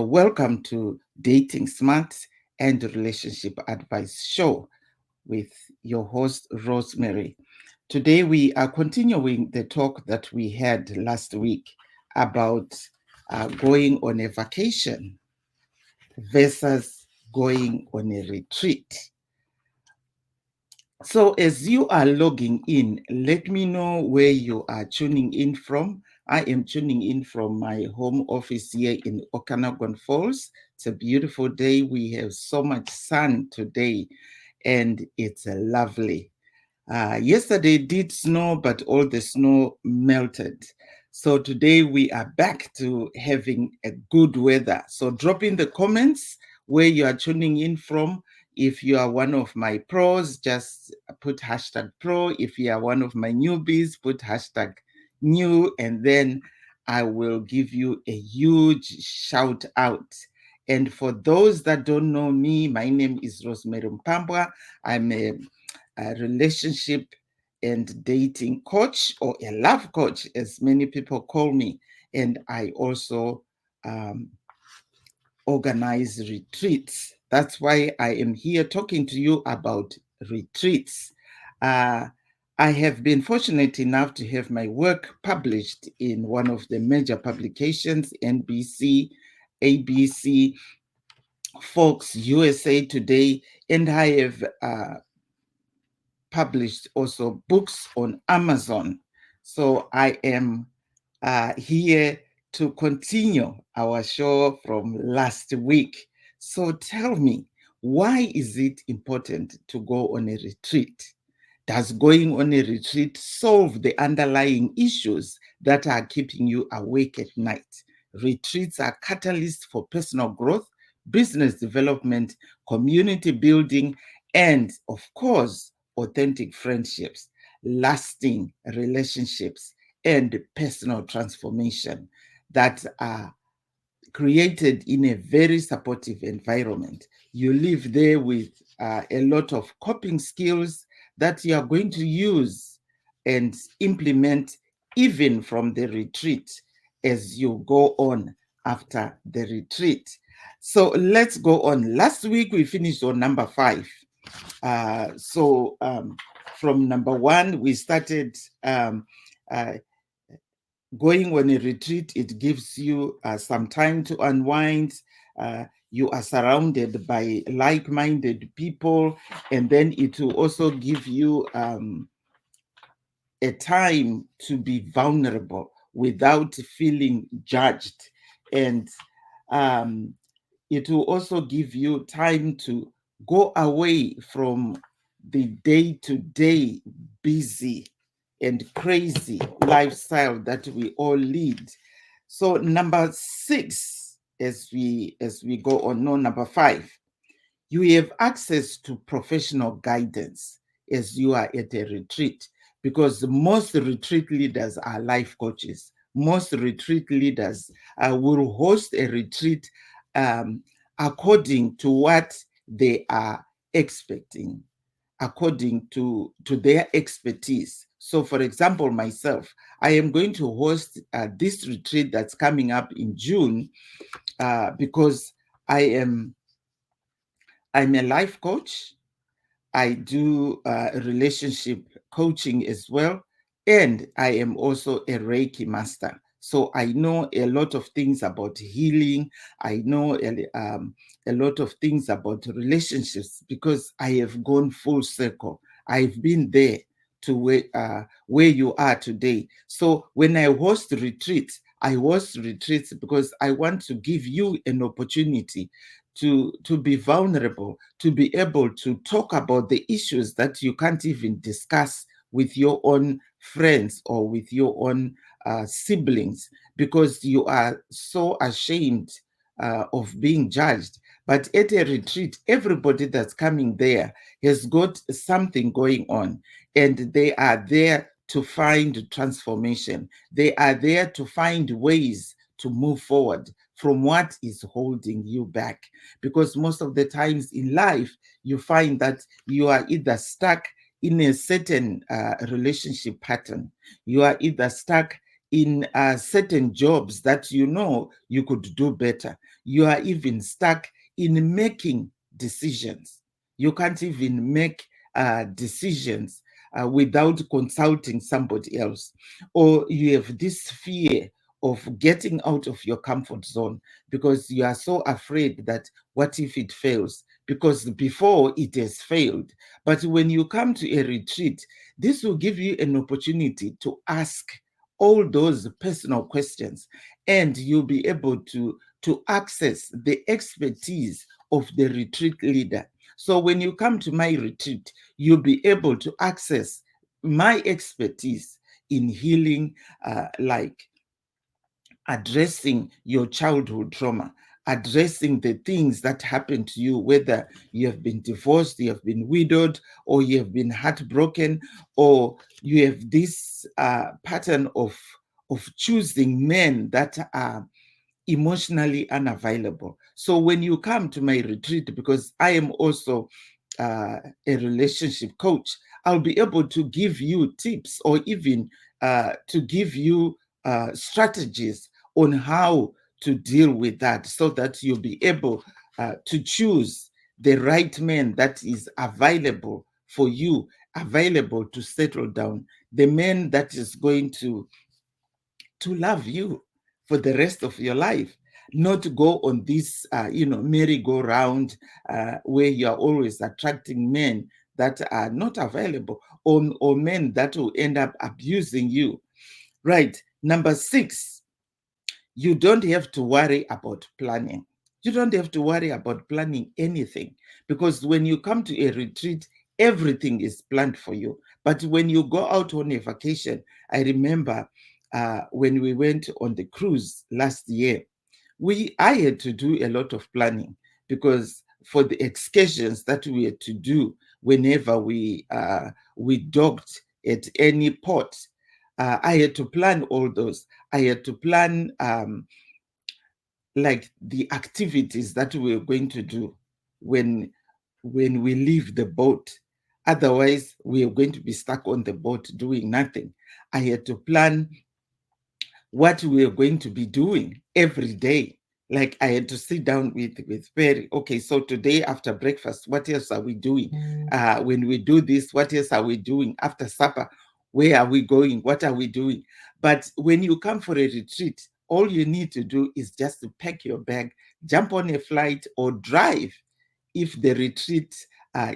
Welcome to Dating Smart and Relationship Advice Show with your host, Rosemary. Today, we are continuing the talk that we had last week about going on a vacation versus going on a retreat. So as you are logging in, let me know where you are tuning in from. I am tuning in from my home office here in Okanagan Falls. It's a beautiful day. We have so much sun today, and it's lovely. Yesterday did snow, but all the snow melted. So today we are back to having a good weather. So drop in the comments where you are tuning in from. If you are one of my pros, just put hashtag pro. If you are one of my newbies, put hashtag new, and then I will give you a huge shout out. And for those that don't know me, my name is Rosemary Mupambwa. I'm a relationship and dating coach, or a love coach, as many people call me. And I also um, organize retreats. That's why I am here talking to you about retreats. Uh, I have been fortunate enough to have my work published in one of the major publications, NBC, ABC, Fox, USA Today, and I have published also books on Amazon. So I am here to continue our show from last week. So tell me, why is it important to go on a retreat? Does going on a retreat solve the underlying issues that are keeping you awake at night? Retreats are catalysts for personal growth, business development, community building, and of course, authentic friendships, lasting relationships, and personal transformation that are created in a very supportive environment. You live there with a lot of coping skills that you are going to use and implement even from the retreat as you go on after the retreat. So let's go on. Last week we finished on number 5. From number 1, we started uh, going on a retreat. It gives you some time to unwind. You are surrounded by like-minded people, and then it will also give you a time to be vulnerable without feeling judged. And it will also give you time to go away from the day-to-day busy and crazy lifestyle that we all lead. So number 6, as we go on, no, number 5, you have access to professional guidance as you are at a retreat, because most retreat leaders are life coaches. Most retreat leaders will host a retreat um, according to what they are expecting, according to their expertise. So for example, myself, I am going to host this retreat that's coming up in June because I'm a life coach. I do relationship coaching as well. And I am also a Reiki master. So I know a lot of things about healing. I know a lot of things about relationships because I have gone full circle. I've been there to where you are today. So when I host retreats, I host retreats because I want to give you an opportunity to be vulnerable, to be able to talk about the issues that you can't even discuss with your own friends or with your own siblings, because you are so ashamed of being judged. But at a retreat, everybody that's coming there has got something going on, and they are there to find transformation. They are there to find ways to move forward from what is holding you back. Because most of the times in life, you find that you are either stuck in a certain relationship pattern, you are either stuck in certain jobs that you know you could do better. You are even stuck in making decisions. You can't even make decisions without consulting somebody else. Or you have this fear of getting out of your comfort zone because you are so afraid that what if it fails? Because before it has failed. But when you come to a retreat, this will give you an opportunity to ask all those personal questions, and you'll be able to access the expertise of the retreat leader. So when you come to my retreat, you'll be able to access my expertise in healing, like addressing your childhood trauma, addressing the things that happened to you, whether you have been divorced, you have been widowed, or you have been heartbroken, or you have this pattern of choosing men that are emotionally unavailable. So when you come to my retreat, because I am also a relationship coach, I'll be able to give you tips, or even to give you strategies on how to deal with that, so that you'll be able to choose the right man that is available for you, available to settle down, the man that is going to love you for the rest of your life, not to go on this, merry-go-round where you are always attracting men that are not available, or men that will end up abusing you. Right. Number 6, you don't have to worry about planning. You don't have to worry about planning anything, because when you come to a retreat, everything is planned for you. But when you go out on a vacation, I remember when we went on the cruise last year, I had to do a lot of planning, because for the excursions that we had to do whenever we docked at any port, I had to plan all those. I had to plan like the activities that we were going to do when we leave the boat. Otherwise, we are going to be stuck on the boat doing nothing. I had to plan what we are going to be doing every day. Like I had to sit down with Perry. Okay, so today after breakfast, what else are we doing? When we do this, what else are we doing? After supper, where are we going? What are we doing? But when you come for a retreat, all you need to do is just to pack your bag, jump on a flight, or drive if the retreat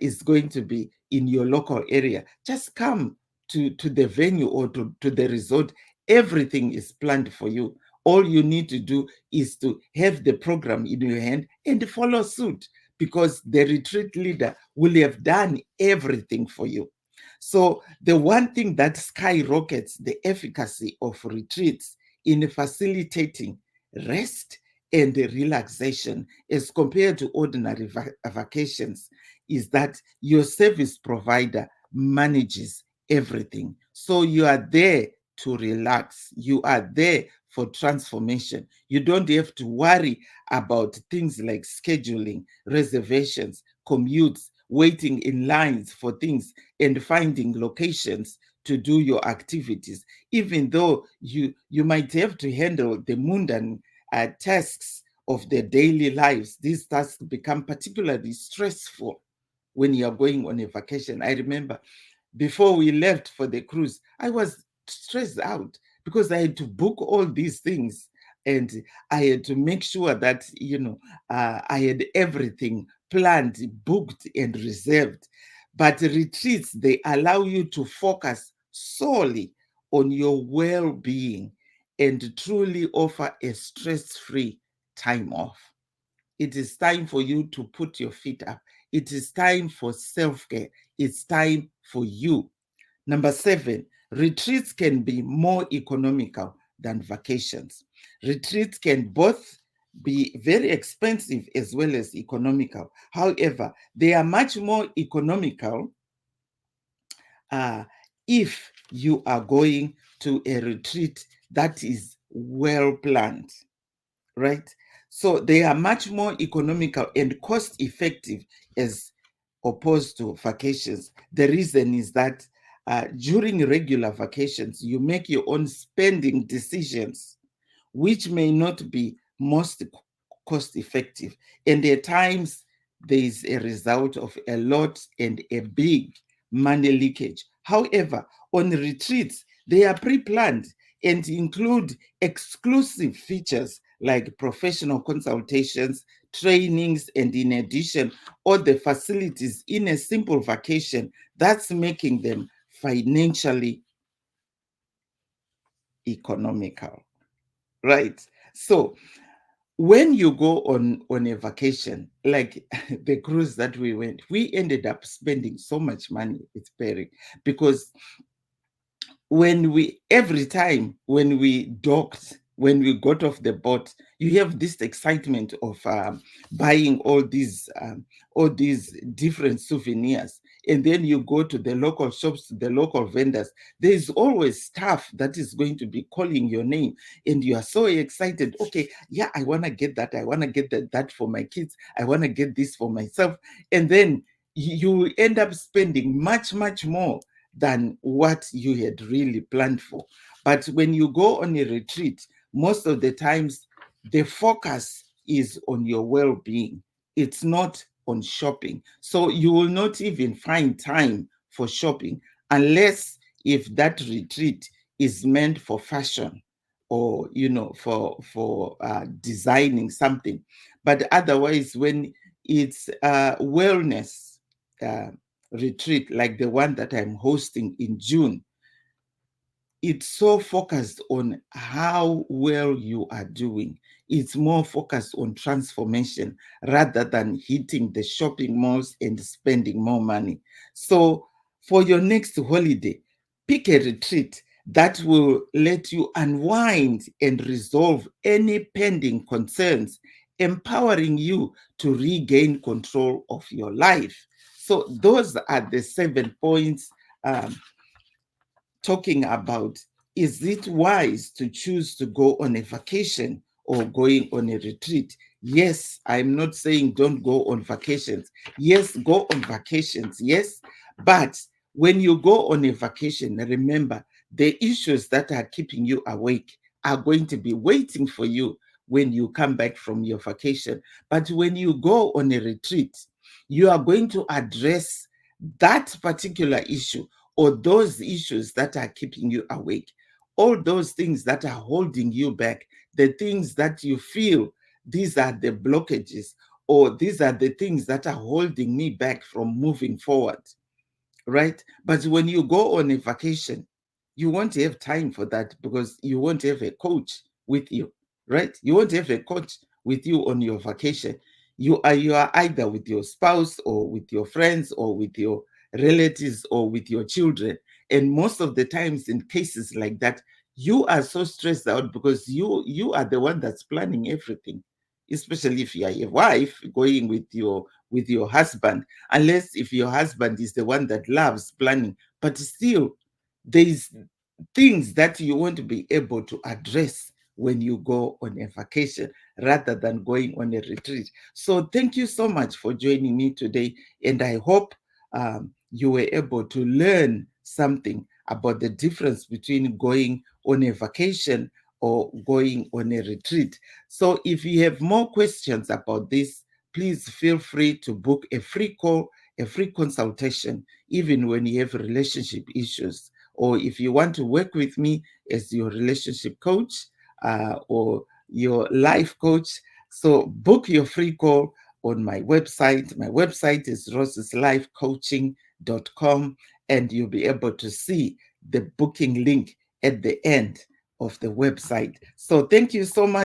is going to be in your local area. Just come to the venue, or to the resort. Everything is planned for you. All you need to do is to have the program in your hand and follow suit, because the retreat leader will have done everything for you. So the one thing that skyrockets the efficacy of retreats in facilitating rest and relaxation as compared to ordinary vacations is that your service provider manages everything. So you are there to relax. You are there for transformation. You don't have to worry about things like scheduling, reservations, commutes, waiting in lines for things, and finding locations to do your activities. Even though you might have to handle the mundane tasks of their daily lives, these tasks become particularly stressful when you are going on a vacation. I remember before we left for the cruise, I was stressed out because I had to book all these things, and I had to make sure that, I had everything planned, booked, and reserved. But retreats, they allow you to focus solely on your well being and truly offer a stress free time off. It is time for you to put your feet up. It is time for self care. It's time for you. Number 7, retreats can be more economical than vacations. Retreats can both be very expensive as well as economical. However, they are much more economical uh, if you are going to a retreat that is well planned, right? So they are much more economical and cost effective as opposed to vacations. The reason is that During regular vacations, you make your own spending decisions, which may not be most cost effective. And at times, there is a result of a lot and a big money leakage. However, on retreats, they are pre planned and include exclusive features like professional consultations, trainings, and in addition, all the facilities in a simple vacation. That's making them financially economical, right? So when you go on a vacation, like the cruise that we went, we ended up spending so much money with Perry, because every time when we docked, when we got off the boat, you have this excitement of buying all these different souvenirs, and then you go to the local shops, to the local vendors. There's always stuff that is going to be calling your name, and you are so excited. Okay, yeah, I want to get that, I want to get that for my kids, I want to get this for myself. And then you end up spending much more than what you had really planned for. But when you go on a retreat, most of the times the focus is on your well-being. It's not on shopping. So you will not even find time for shopping unless if that retreat is meant for fashion, or for designing something. But otherwise, when it's wellness uh, retreat like the one that I'm hosting in June, it's so focused on how well you are doing. It's more focused on transformation rather than hitting the shopping malls and spending more money. So, for your next holiday, pick a retreat that will let you unwind and resolve any pending concerns, empowering you to regain control of your life. So, those are the 7 points um, talking about, is it wise to choose to go on a vacation or going on a retreat? Yes, I'm not saying don't go on vacations. Yes, go on vacations. Yes, but when you go on a vacation, remember the issues that are keeping you awake are going to be waiting for you when you come back from your vacation. But when you go on a retreat, you are going to address that particular issue, or those issues that are keeping you awake, all those things that are holding you back, the things that you feel these are the blockages, or these are the things that are holding me back from moving forward, right? But when you go on a vacation, you won't have time for that because you won't have a coach with you, right? You won't have a coach with you on your vacation. You are either with your spouse or with your friends or with your relatives or with your children. And most of the times in cases like that, you are so stressed out because you are the one that's planning everything, especially if you are a wife going with your husband, unless if your husband is the one that loves planning. But still, there is things that you won't be able to address when you go on a vacation rather than going on a retreat. So thank you so much for joining me today, and I hope you were able to learn something about the difference between going on a vacation or going on a retreat. So if you have more questions about this, please feel free to book a free call, a free consultation, even when you have relationship issues. Or if you want to work with me as your relationship coach or your life coach, so book your free call on my website. My website is roseslifecoaching.com, and you'll be able to see the booking link at the end of the website. So thank you so much.